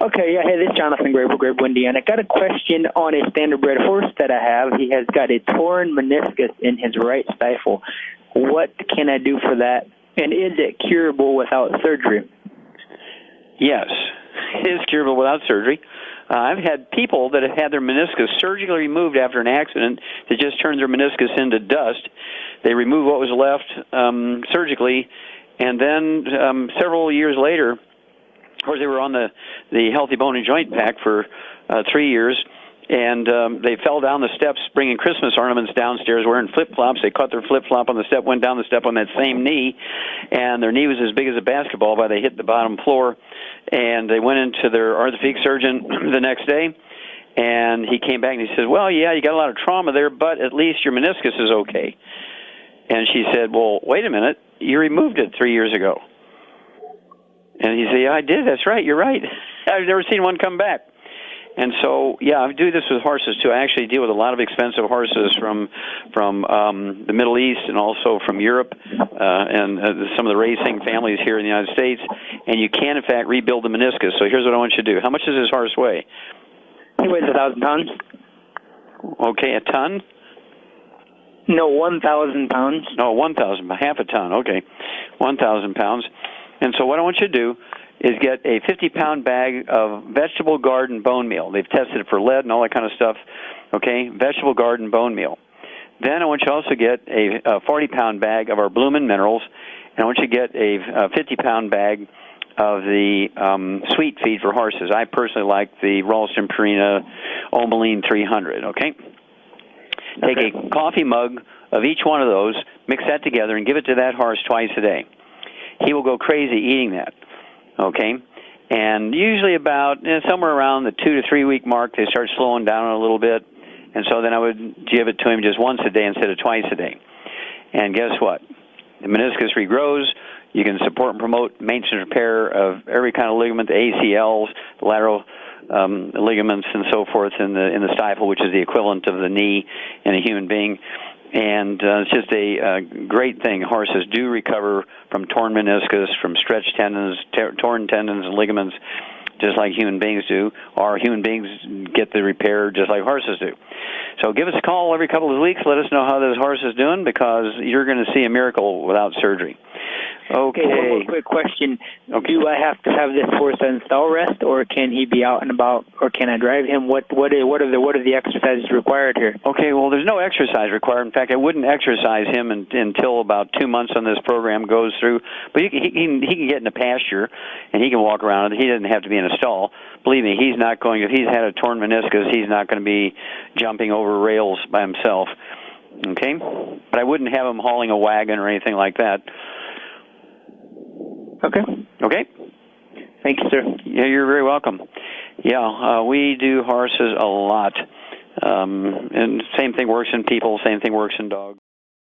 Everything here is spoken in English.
Okay, yeah, hey, this is Jonathan Grable, Indiana. I got a question on a standardbred horse that I have. He has got a torn meniscus in his right stifle. What can I do for that? And is it curable without surgery? Yes, it is curable without surgery. I've had people that have had their meniscus surgically removed after an accident that just turns their meniscus into dust. They remove what was left surgically, and then several years later, of course, they were on the Healthy Bone and Joint Pack for 3 years, and they fell down the steps bringing Christmas ornaments downstairs wearing flip-flops. They caught their flip-flop on the step, went down the step on that same knee, and their knee was as big as a basketball by they hit the bottom floor. And they went into their orthopedic surgeon the next day, and he came back and he said, well, yeah, you got a lot of trauma there, but at least your meniscus is okay. And she said, well, wait a minute, you removed it 3 years ago. And he said, yeah, I did. That's right. You're right. I've never seen one come back. And so, yeah, I do this with horses, too. I actually deal with a lot of expensive horses from the Middle East and also from Europe and some of the racing families here in the United States. And you can, in fact, rebuild the meniscus. So here's what I want you to do. How much does this horse weigh? He weighs 1,000 pounds. Okay, a ton? No, 1,000 pounds. No, 1,000, half a ton. Okay, 1,000 pounds. And so what I want you to do is get a 50-pound bag of vegetable garden bone meal. They've tested it for lead and all that kind of stuff. Okay, vegetable garden bone meal. Then I want you to also get a 40-pound bag of our Bloomin' Minerals, and I want you to get a 50-pound bag of the sweet feed for horses. I personally like the Ralston Purina Omeline 300, okay? Take a coffee mug of each one of those, mix that together, and give it to that horse twice a day. He will go crazy eating that, okay? And usually about somewhere around the 2 to 3 week mark, they start slowing down a little bit. And so then I would give it to him just once a day instead of twice a day. And guess what? The meniscus regrows. You can support and promote maintenance and repair of every kind of ligament, the ACLs, the lateral ligaments, and so forth in the stifle, which is the equivalent of the knee in a human being. And it's just a great thing. Horses do recover from torn meniscus, from stretched tendons, torn tendons and ligaments, just like human beings do, or human beings get the repair just like horses do. So give us a call every couple of weeks. Let us know how this horse is doing, because you're going to see a miracle without surgery. Okay. One more quick question. Okay. Do I have to have this horse on stall rest, or can he be out and about, or can I drive him? What are the exercises required here? Okay, well, there's no exercise required. In fact, I wouldn't exercise him until about 2 months on this program goes through. But he can get in the pasture, and he can walk around. He doesn't have to be in a stall. Believe me, he's not going. If he's had a torn meniscus, he's not going to be jumping over rails by himself. Okay, but I wouldn't have him hauling a wagon or anything like that. Okay. Okay. Thank you, sir. Yeah, you're very welcome. Yeah, we do horses a lot. And same thing works in people, same thing works in dogs.